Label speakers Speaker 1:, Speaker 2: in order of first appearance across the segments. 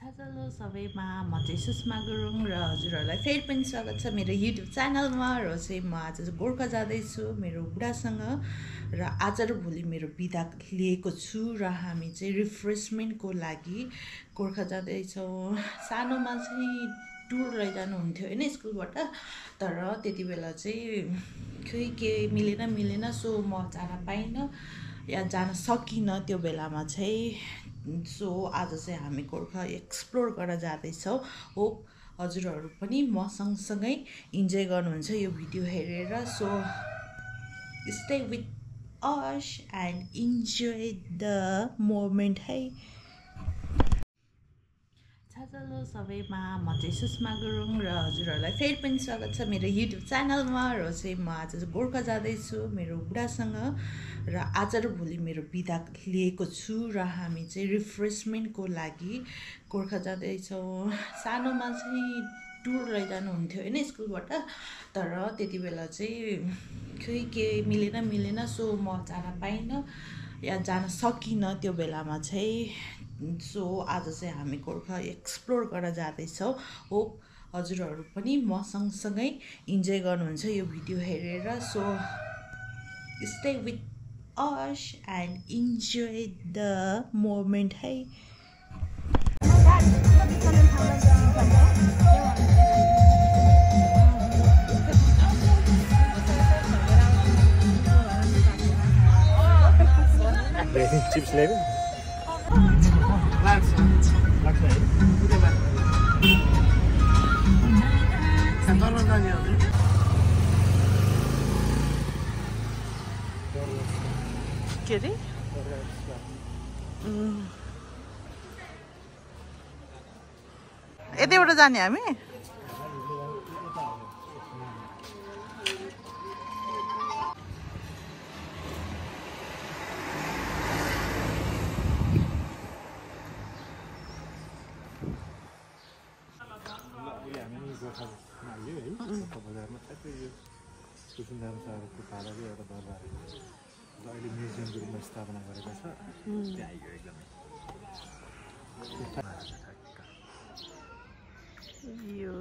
Speaker 1: Hello सबैमा म चाहिँ सुषमा गुरुङ र हजुरहरूलाई फेरि पनि स्वागत छ मेरो युट्युब च्यानलमा र चाहिँ म आज गोर्खा जाँदैछु मेरो बुढासँग र आज र भोलि मेरो बिदा लिएको छु र हामी चाहिँ रिफ्रेसमेन्टको लागि गोर्खा जाँदैछौँ। सानोमा चाहिँ टुर लैजानुहुन्थ्यो होइन स्कुलबाट, तर त्यति बेला चाहिँ खोइ के मिलेन सो म जान पाइनँ या जान सकिनँ त्यो बेलामा चाहिँ। सो आज चाहिँ हामी गोर्खा एक्सप्लोर गर्न जाँदैछौँ। होप हजुरहरू पनि म सँगसँगै इन्जोय गर्नुहुन्छ यो भिडियो हेरेर। So stay with us and enjoy the moment है। हेलो सबैमा म चाहिँ सुषमा गुरुङ र हजुरहरूलाई फेरि पनि स्वागत छ मेरो युट्युब च्यानलमा र चाहिँ म आज गोर्खा जाँदैछु मेरो बुढासँग र आज र भोलि मेरो बिदा लिएको छु र हामी चाहिँ रिफ्रेसमेन्टको लागि गोर्खा जाँदैछौँ। सानोमा चाहिँ टुर लैजानुहुन्थ्यो होइन स्कुलबाट, तर त्यति बेला चाहिँ खोइ के मिलेन सो म जान पाइनँ या जान सकिनँ त्यो बेलामा चाहिँ। सो आज चाहिँ हामी गोर्खा एक्सप्लोर गर्न जाँदैछौँ। होप हजुरहरू पनि म सँगसँगै इन्जोय गर्नुहुन्छ यो भिडियो हेरेर। So stay with us and enjoy the moment है।
Speaker 2: चिप्स ल्यायो
Speaker 1: के अरे यतैबाट जाने हामी।
Speaker 2: बजारमा ठ्याक्कै यो सुसुन्दामसाहरूको पालाले एउटा दरबार अहिले म्युजियमको रूपमा स्थापना गरेको छ। त्यहाँ आइयो एकदमै
Speaker 1: यो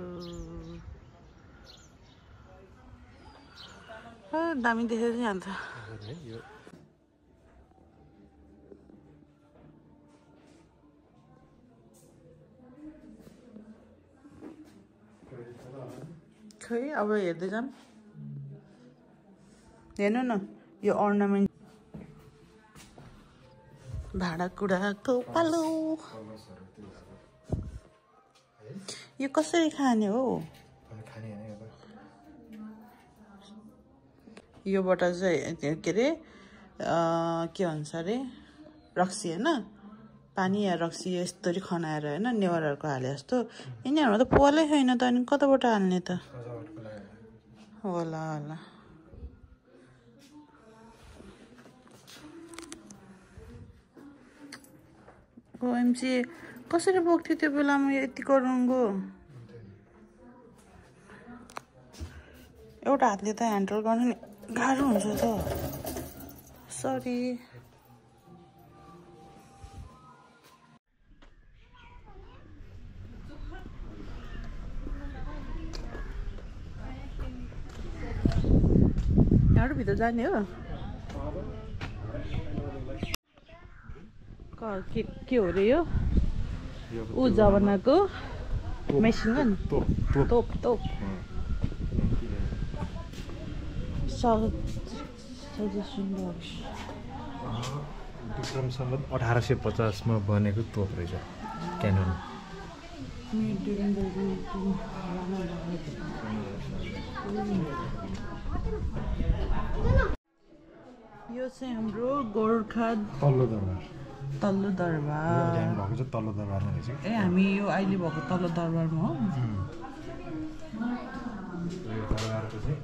Speaker 1: दामी देखेर चाहिँ हाल्छ। खै अब हेर्दै जाऊँ। हेर्नु न यो अर्नामेन्ट भाँडाकुँडाको पालो यो कसरी खाने हो? योबाट चाहिँ के अरे के भन्छ अरे रक्सी होइन, पानी या रक्सी यस्तरी खनाएर होइन नेवारहरूको हाले जस्तो। यिनीहरूमा त पोलै छैन त अनि कताबाट हाल्ने त होला होला। ओएमजी कसरी बोक्थ्यो त्यो बेलामा यति गरुङ्गो? एउटा हातले त ह्यान्डल गर्नु नि गाह्रो हुन्छ त। सरी यहाँबाट भित्र जाने हो? के हो रे यो? ऊ जमानाको मेसिन गन तोप तोप
Speaker 2: विक्रम सम्वत 1850 मा बनेको तोप रहेछ क्यानन।
Speaker 1: यो चाहिँ हाम्रो गोर्खा
Speaker 2: तल्लो दरबार
Speaker 1: भएको
Speaker 2: चाहिँ तल्लो दरबार नै रहेछ।
Speaker 1: ए हामी यो अहिले भएको तल्लो दरबारमा हो।
Speaker 2: यो दरबारको चाहिँ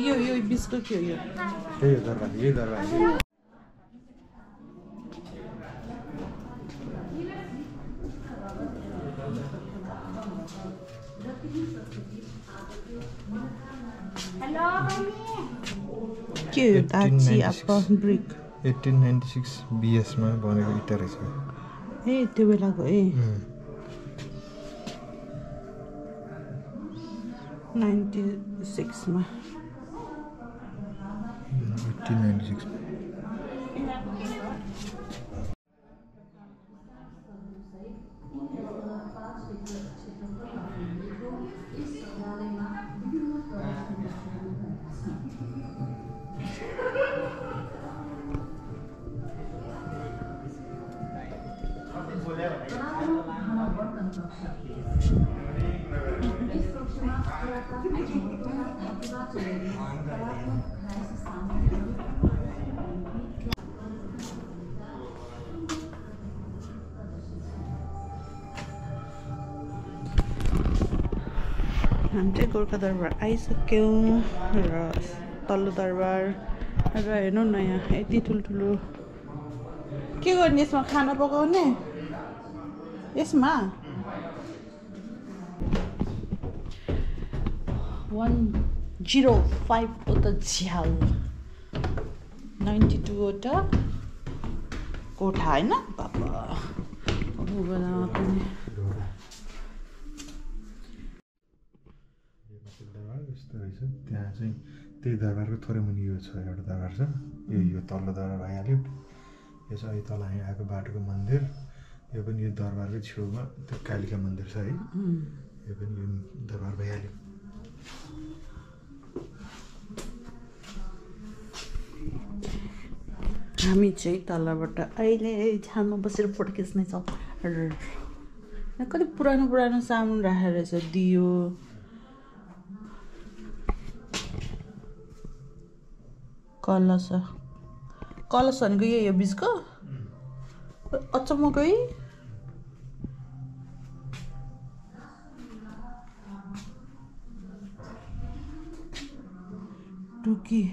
Speaker 1: यो बिचको के हो? यो
Speaker 2: त्यही हो दरबार। यही दरबार
Speaker 1: के हो? दाची अब ब्रिक
Speaker 2: 1896 BS-मा बनेको इँटा रहेछ।
Speaker 1: ए त्यो बेलाको ए 96 मा
Speaker 2: 1896
Speaker 1: हामी चाहिँ गोर्खा दरबार आइसक्यौँ र तल्लो दरबार र हेर्नु न यहाँ यति ठुल्ठुलो के गर्ने यसमा खाना पकाउने यसमा 105 वटा झ्याल 92 वटा कोठा होइन बाबा
Speaker 2: त्यहाँ चाहिँ त्यही दरबारको थोरै मुनि यो छ एउटा दरबार छ यो तल्लो दरबार भइहाल्यो यो चाहिँ तल हामी आएको बाटोको मन्दिर यो पनि यो दरबारकै छेउमा त्यो कालिका मन्दिर छ है यो पनि यो दरबार भइहाल्यो
Speaker 1: हामी चाहिँ तलबाट अहिले झ्यालमा बसेर फोटो खिच्नेछौँ कति पुरानो पुरानो सामान राखेर रहेछ दियो कलश कलश भनेको यही हो बिचको अचम्मकै टुकी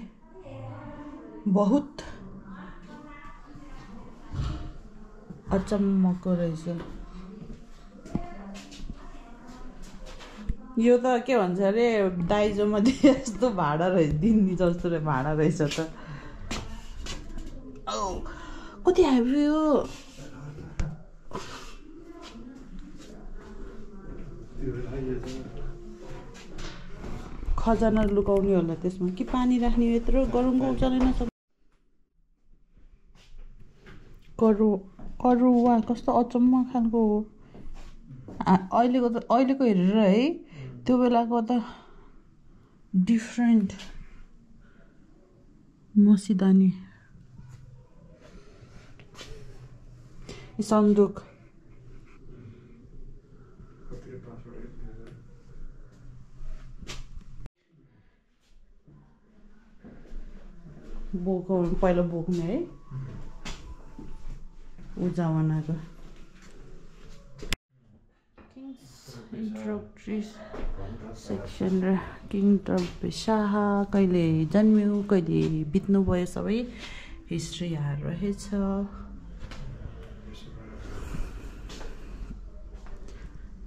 Speaker 1: बहुत अचम्मको रहेछ यो त के भन्छ अरे दाइजोमा यस्तो भाडा रहेछ दिन्नी जस्तो भाडा रहेछ त कति हेभी यो खजाना लुकाउने होला त्यसमा कि पानी राख्ने यत्रो गरमको उचालै नसक्छ करुवा कस्तो अचम्म खालको हो अहिलेको हेरेर है त्यो बेलाको त डिफ्रेन्ट मसिदानी सन्दुक बोको पहिला बोक्ने है ऊ जमानाको इन्ट्रोडक्टरी सेक्सन र किङ टर्बे शाह कहिले जन्मियो कहिले बित्नुभयो सबै हिस्ट्री यहाँ रहेछ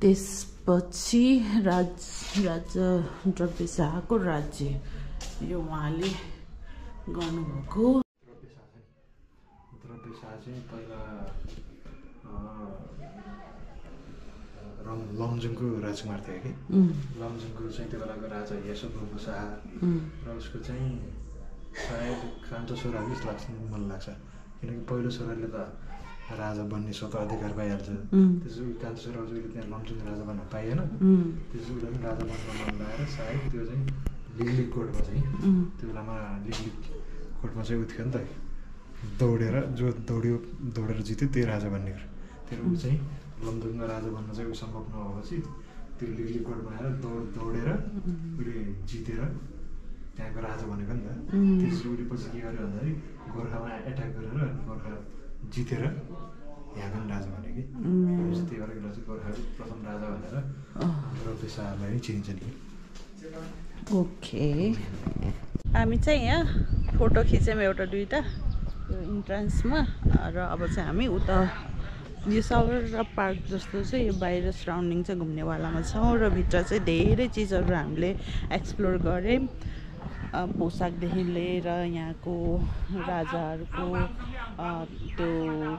Speaker 1: त्यसपछि राजा टर्बे शाहको राज्य यो उहाँले गर्नुभएको
Speaker 2: लमजुङको राजकुमार थियो कि लमजुङको चाहिँ त्यो बेलाको राजा यसोबुको शाह र उसको चाहिँ सायद कान्छो छोरा जस्तो लाग्छ मन लाग्छ किनकि पहिलो छोराले त राजा बन्ने स्वतः अधिकार पाइहाल्छ त्यसो कान्छो छोरा उसले त्यहाँ लमजुङ राजा बन्न पाइएन त्यसो उसले पनि राजा बन्न मन लगाएर सायद त्यो चाहिँ लिगलिग कोर्टमा चाहिँ त्यो बेलामा लिगलिग कोर्टमा चाहिँ उठ्यो नि त दौडेर जो दौडेर जित्यो त्यही राजा बन्ने त्यो ऊ चाहिँ लमजुङमा राजा बन्न चाहिँ सम्भव नभएपछि त्यो लिगली कोर्टमा आएर दौडेर उसले जितेर त्यहाँको राजा बनेको नि त त्यसरी उसले पछि के गर्यो भन्दाखेरि गोर्खामा एट्याक गरेर गोर्खा जितेर यहाँ पनि राजा बन्यो कि त्यही भएर चाहिँ गोर्खाको प्रथम राजा भनेर टर्बे शाहलाई नै चिनिन्छ नि
Speaker 1: ओके हामी चाहिँ यहाँ फोटो खिच्यौँ एउटा दुईवटा यो इन्ट्रान्समा र अब चाहिँ हामी उता यो सगररा पार्क जस्तो चाहिँ यो बाहिर सराउन्डिङ चाहिँ घुम्नेवालामा छौँ र भित्र चाहिँ धेरै चिजहरू हामीले एक्सप्लोर गऱ्यौँ पोसाकदेखि लिएर यहाँको राजाहरूको त्यो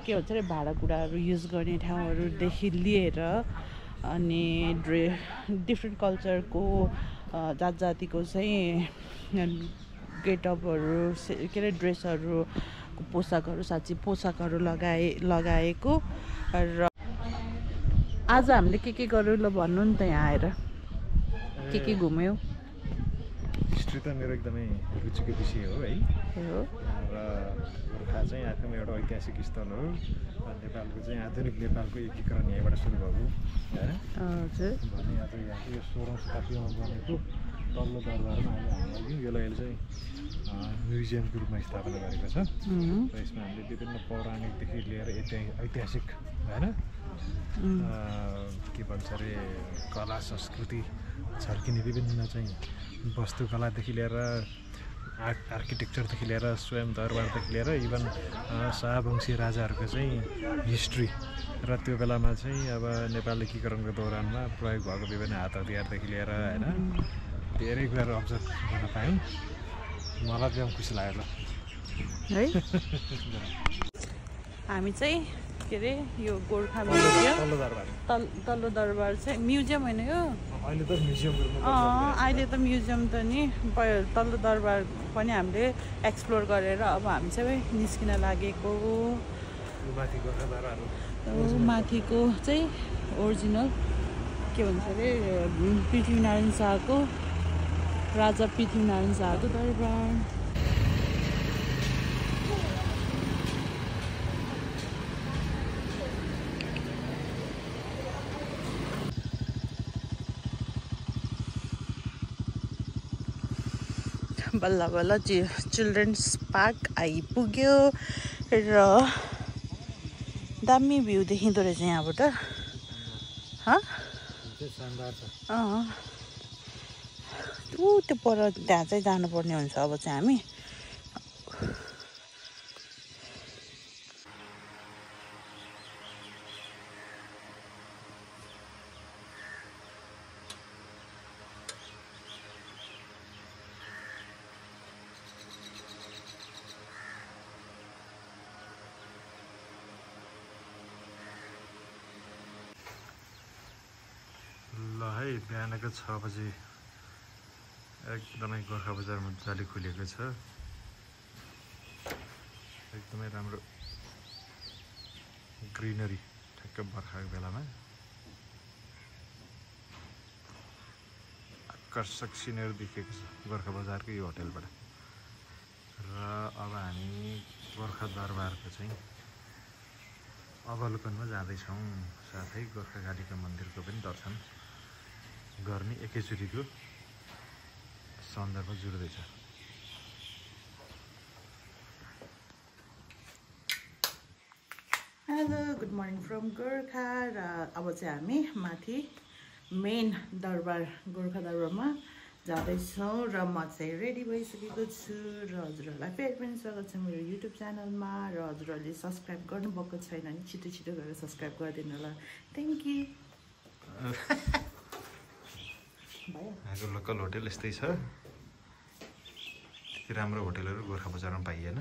Speaker 1: के भन्छ अरे भाँडाकुँडाहरू युज गर्ने ठाउँहरूदेखि लिएर अनि डिफ्रेन्ट कल्चरको जात जातिको चाहिँ गेटअपहरू के अरे ड्रेसहरू पोसाकहरू साँच्ची पोसाकहरू लगाएको र आज हामीले के गर्यौँ ल भन्नु नि त यहाँ आएर के घुम्यौ
Speaker 2: हिस्ट्री त मेरो एकदमै रुचिको विषय हो है र गोर्खा चाहिँ आफैमा एउटा ऐतिहासिक स्थल हो नेपालको चाहिँ आधुनिक नेपालको एकीकरण यहीँबाट सुरु भएको होइन
Speaker 1: हजुर
Speaker 2: भने आज यहाँको यो 16औं शताब्दीमा बनेको तल्लो दरबारमा अहिले यसलाई चाहिँ म्युजियमको रूपमा स्थापना गरेको छ र यसमा हामीले विभिन्न पौराणिकदेखि लिएर ऐतिहासिक होइन के भन्छ अरे कला संस्कृति झल्किने विभिन्न चाहिँ वास्तुकलादेखि लिएर आर्किटेक्चरदेखि लिएर स्वयं दरबारदेखि लिएर इभन शाहवंशी राजाहरूको चाहिँ हिस्ट्री र त्यो बेलामा चाहिँ अब नेपाल एकीकरणको दौरानमा प्रयोग भएको विभिन्न हात हतियारदेखि लिएर होइन धेरै कुराहरू अब्जर्भ गर्न पायौँ मलाई चाहिँ खुसी लाग्यो
Speaker 1: है हामी चाहिँ के अरे यो गोर्खा म्युजियम तल्लो दरबार चाहिँ म्युजियम होइन यो अहिले त म्युजियम त नि तल्लो दरबार पनि हामीले एक्सप्लोर गरेर अब हामी चाहिँ निस्किन लागेको माथिको चाहिँ ओरिजिनल के भन्छ अरे पृथ्वीनारायण शाहको राजा पृथ्वीनारायण शाहको दरबार बल्ल बल्ल चिल्ड्रेन्स पार्क आइपुग्यो र दामी भ्यू देखिँदो रहेछ यहाँबाट त्यो पर त्यहाँ चाहिँ जानुपर्ने हुन्छ अब चाहिँ हामी
Speaker 2: ल है बिहानको 6 बजे एकदमै गोर्खा बजार मजाले खुलेको छ एकदमै राम्रो ग्रिनरी ठ्याक्क बर्खाको बेलामा आकर्षक सिनहरू देखेको छ गोर्खा बजारको यो होटेलबाट र अब हामी गोर्खा दरबारको चाहिँ अवलोकनमा जाँदैछौँ साथै गोर्खा कालिका मन्दिरको पनि दर्शन गर्ने एकैचोटिको सन्दर्भ जुर्दैछ
Speaker 1: hello good morning from Gorkha र अब चाहिँ हामी माथि मेन दरबार गोर्खा दरबारमा जाँदैछौँ र म चाहिँ रेडी भइसकेको छु र हजुरहरूलाई फेरि पनि स्वागत छ मेरो युट्युब च्यानलमा र हजुरहरूले सब्सक्राइब गर्नुभएको छैन भने छिटो छिटो गरेर सब्सक्राइब गरिदिनु होला थ्याङ्क यू
Speaker 2: यहाँको लोकल होटेल यस्तै छ त्यति राम्रो होटेलहरू गोर्खा बजारमा पाइएन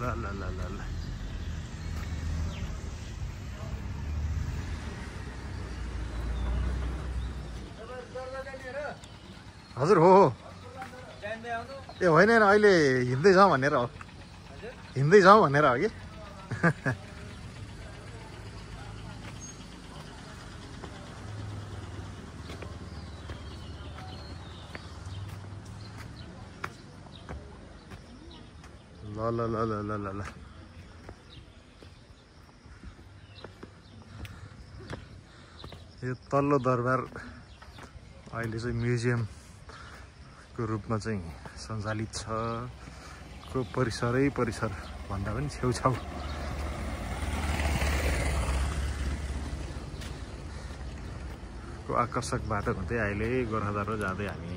Speaker 2: ल ल ल ल ल हजुर हो ए होइन अहिले हिँड्दै जाउँ भनेर हो हिँड्दै जाउँ भनेर हो कि ल ल ल ल ल ल ल यो तल्लो दरबार अहिले चाहिँ म्युजियमको रूपमा चाहिँ सञ्चालित छ को परिसरै परिसर भन्दा पनि छेउछाउ को आकर्षक बाटो हुँदै अहिले गोर्खा दरबार जाँदै हामी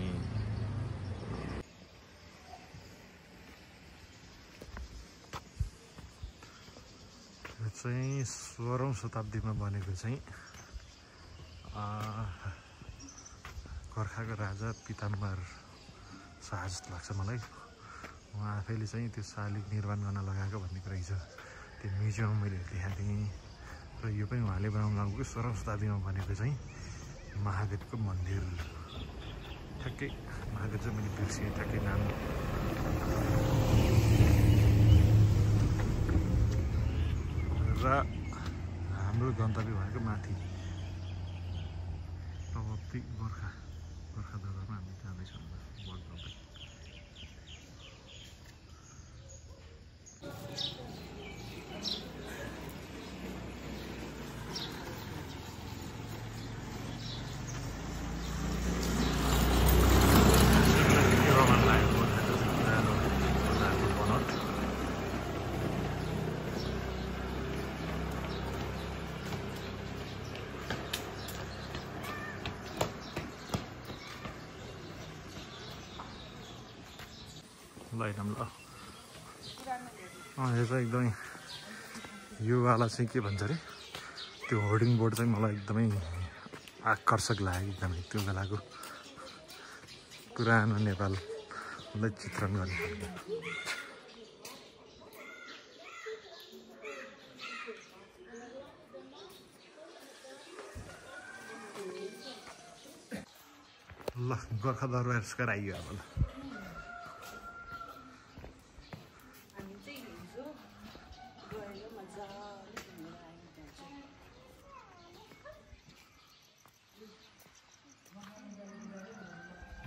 Speaker 2: चाहिँ 16औं शताब्दीमा बनेको चाहिँ गोर्खाको राजा पिताम्बर शाह जस्तो लाग्छ मलाई। उहाँ आफैले चाहिँ त्यो शालिग निर्माण गर्न लगाएको भन्ने कुरा छ। त्यो म्युजियम मैले देखाएको थिएँ र यो पनि उहाँले बनाउनु लागेको 16औं शताब्दीमा बनेको चाहिँ महादेवको मन्दिर। ठ्याक्कै महादेव चाहिँ मैले बिर्सेँ ठ्याक्कै नाम। र हाम्रो गन्तव्य भनेको माथि प्रवक्ति गोर्खा दरबारमा हामी जाँदैछौँ बोर्ड गर्दै। ल ल यो चाहिँ एकदमै योवाला चाहिँ के भन्छ अरे त्यो होर्डिङ बोर्ड चाहिँ मलाई एकदमै आकर्षक लाग्यो। एकदमै त्यो बेलाको पुरानो नेपाललाई चित्रण गर्ने खालको। ल गोर्खा दरबार स्क्वायर आइयो अब। ल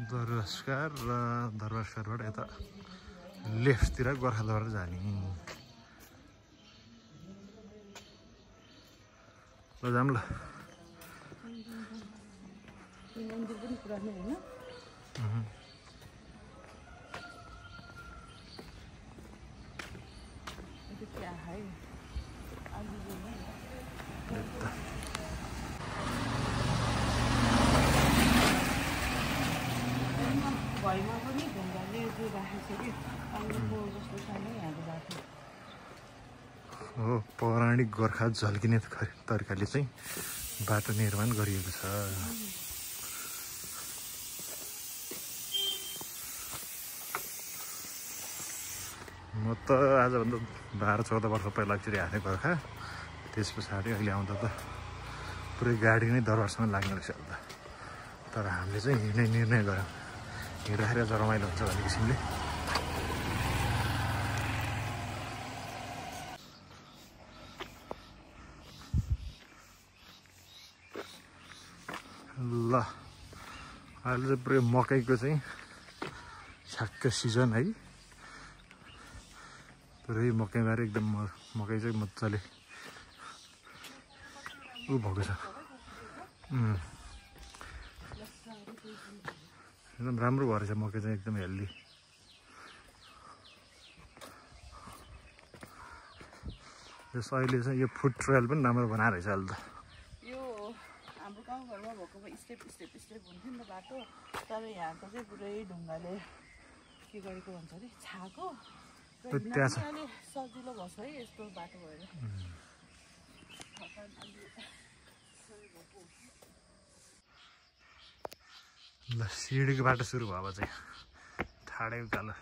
Speaker 2: दरबार स्क्वायर र दरबार स्क्वायरबाट यता लेफ्टतिर गोर्खा दरबार जाने। ल जाऊँ ल।
Speaker 1: मन्दिर पनि पुरानो होइन। क्या है भएमा पनि ढुङ्गाले त्यो राखेको छ कि अहिलेको जस्तो छैन यहाँको बाटो।
Speaker 2: हो पौराणिक गोर्खा झल्किने तरिकाले चाहिँ बाटो निर्माण गरिएको छ। म त आजभन्दा 12-14 वर्ष पहिला एकचोटि आएको थिएँ गोर्खा। त्यस पछाडि अहिले आउँदा त पुरै गाडी नै दरबारसम्म लाग्ने रहेछ। तर हामीले चाहिँ हिँड्ने निर्णय गऱ्यौँ। हिँड्दाखेरि अझ रमाइलो हुन्छ भन्ने किसिमले। ल अहिले चाहिँ पुरै मकैको चाहिँ छ्याक्क सिजन है। पुरै मकैबारी एकदम मकै चाहिँ मजाले भएको छ। एकदम राम्रो भएर छ मकै चाहिँ एकदम हेल्दी। यस अहिले चाहिँ यो फुड ट्रेल पनि राम्रो बनाएर रहेछ अहिले त।
Speaker 1: यो हाम्रो गाउँघरमा भएको स्टेप हुन्थ्यो नि त बाटो। तर यहाँको चाहिँ पुरै ढुङ्गाले के गरेको भन्छ अरे छाको।
Speaker 2: त्यहाँ छ
Speaker 1: अलि सजिलो भएछ है यस्तो बाटो भएर।
Speaker 2: ल सिडीको बाटो सुरु भयो अब चाहिँ ठाडै उकालो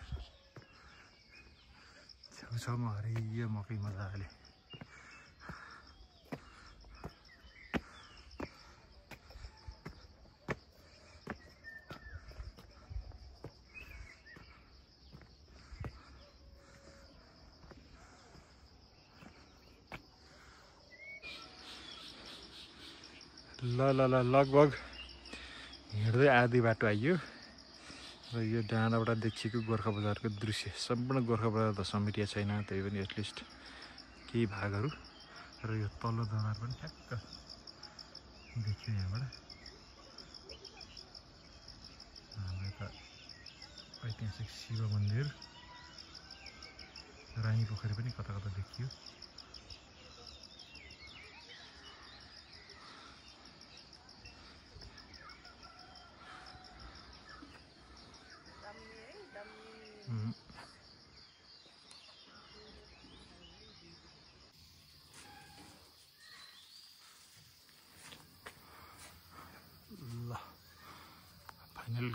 Speaker 2: छेउछाउमा हरियो मकै मजाले। ल लगभग हिँड्दै आधी बाटो आइयो र यो डाँडाबाट देखिएको गोर्खा बजारको दृश्य। सम्पूर्ण गोर्खा बजार त समेटिया छैन, त्यही पनि एटलिस्ट केही भागहरू। र यो तल्लो दरबार पनि ठ्याक्क देखियो यहाँबाट। हाम्रो यता ऐतिहासिक शिव मन्दिर, रानी पोखरी पनि कता कता देखियो।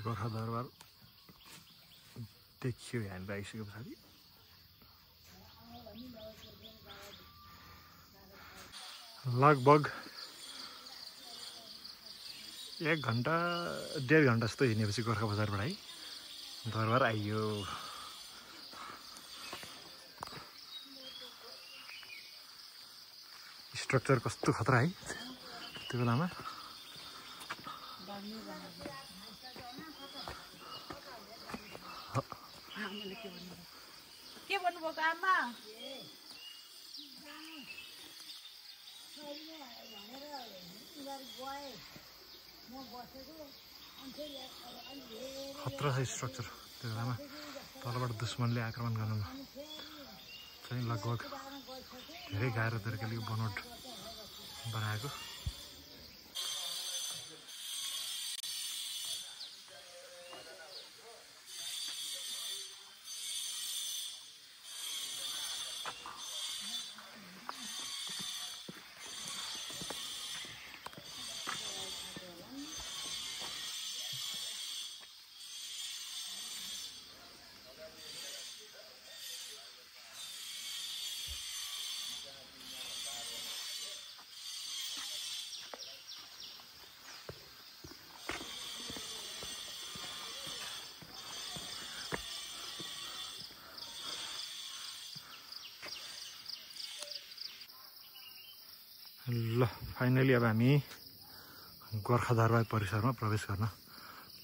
Speaker 2: गोर्खा दरबार देखियो यहाँनिर आइसके पछाडि। लगभग 1 घन्टा 1.5 घन्टा जस्तो हिँडेपछि गोर्खा बजारबाट है दरबार आइयो। स्ट्रक्चर कस्तो खतरा है त्यो बेलामा।
Speaker 1: के भन्नुभएको आमा?
Speaker 2: खतरा छ स्ट्रक्चर त्यो बेलामा। तलबाट दुश्मनले आक्रमण गर्न चाहिँ लगभग धेरै गाह्रो तरिकाले यो बनोट बनाएको। ल फाइनली अब हामी गोर्खा दरबार परिसरमा प्रवेश गर्न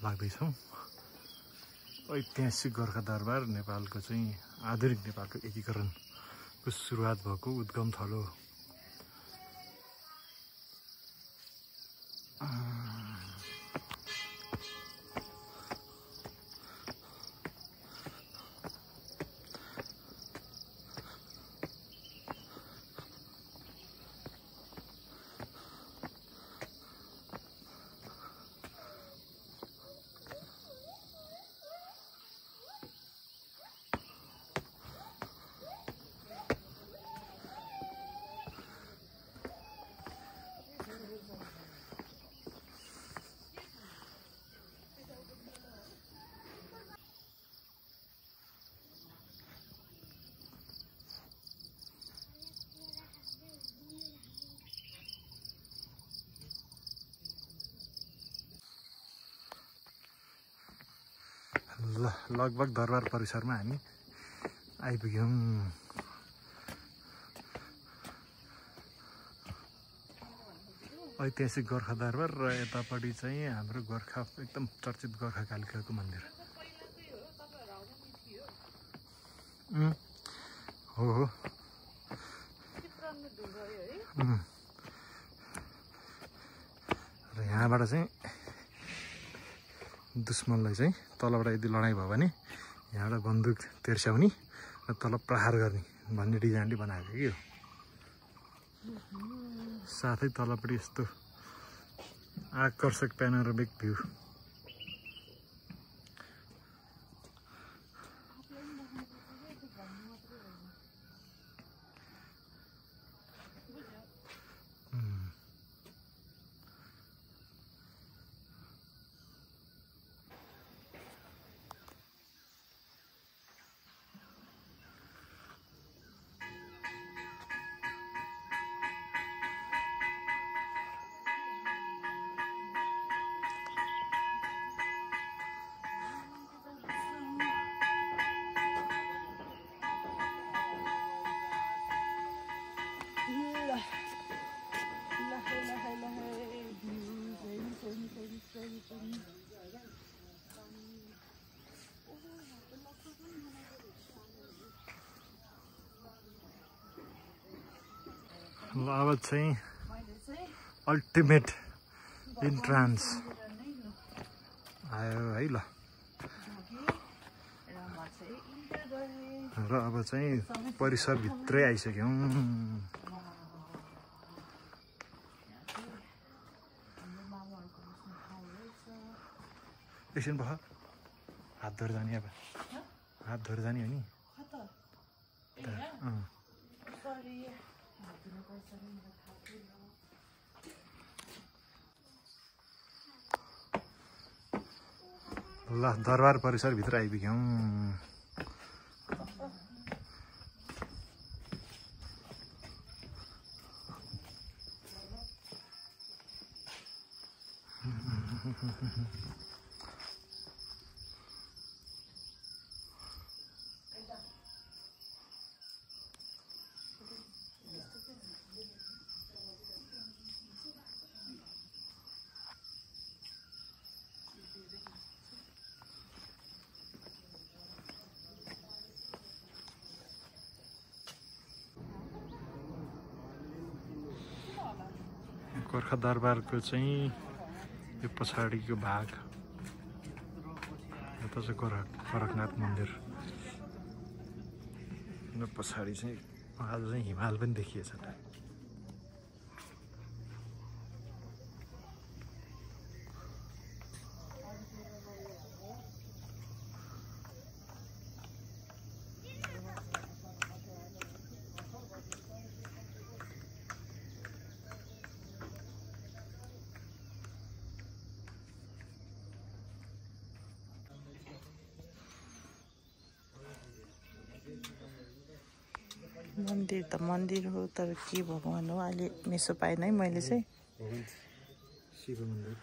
Speaker 2: लाग्दैछौँ। ऐतिहासिक गोर्खा दरबार नेपालको चाहिँ आधुनिक नेपालको एकीकरणको सुरुवात भएको उद्गम थल हो। ल लगभग दरबार परिसरमा हामी आइपुग्यौँ। ऐतिहासिक गोर्खा दरबार र यतापट्टि चाहिँ हाम्रो गोर्खा एकदम चर्चित गोर्खा कालिकाको मन्दिर हो हो। र यहाँबाट चाहिँ दुश्मनलाई चाहिँ तलबाट यदि लडाइँ भयो भने यहाँबाट बन्दुक तेर्स्याउने र तल प्रहार गर्ने भन्ने डिजाइनले बनाएको कि हो। साथै तलपट्टि यस्तो आकर्षक प्यानोरामिक भ्यू। ल अब चाहिँ अल्टिमेट इन्ट्रान्स आयो है। ल र अब चाहिँ परिसरभित्रै आइसक्यौँ। एकछिन भयो हात धोएर जाने। अब हात धोएर जाने हो नि। ल दरबार परिसरभित्र आइपुग्यौँ। गोर्खा दरबारको चाहिँ यो पछाडिको भाग, यता चाहिँ गोरखनाथ मन्दिर र पछाडि चाहिँ आज चाहिँ हिमाल पनि देखिएछ।
Speaker 1: मन्दिर त मन्दिर हो, तर के भगवान हो अहिले मेसो पाएन है मैले चाहिँ।
Speaker 2: शिव मन्दिर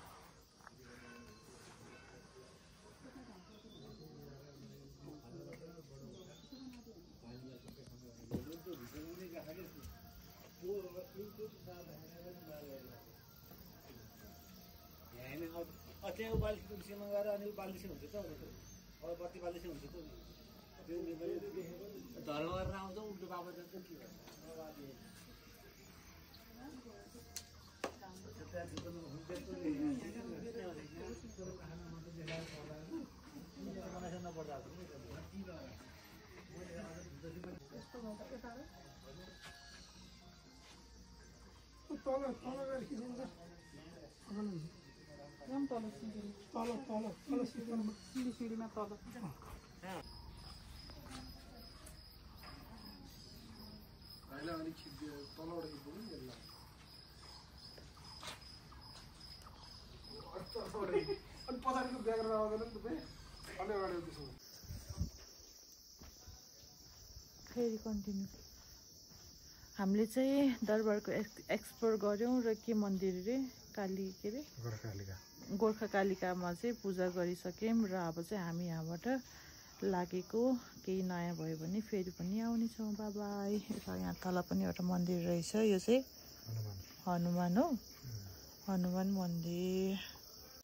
Speaker 1: फेरि कन्टिन्यू। हामीले चाहिँ दरबारको एक्सप्लोर गऱ्यौँ र के मन्दिर रे काली के रे गोर्खा कालिकामा चाहिँ पूजा गरिसक्यौँ र अब चाहिँ हामी यहाँबाट लागेको। केही नयाँ भयो भने फेरि पनि आउनेछौँ। By by. र यहाँ तल पनि एउटा मन्दिर रहेछ, यो चाहिँ हनुमान हो, हनुमान मन्दिर।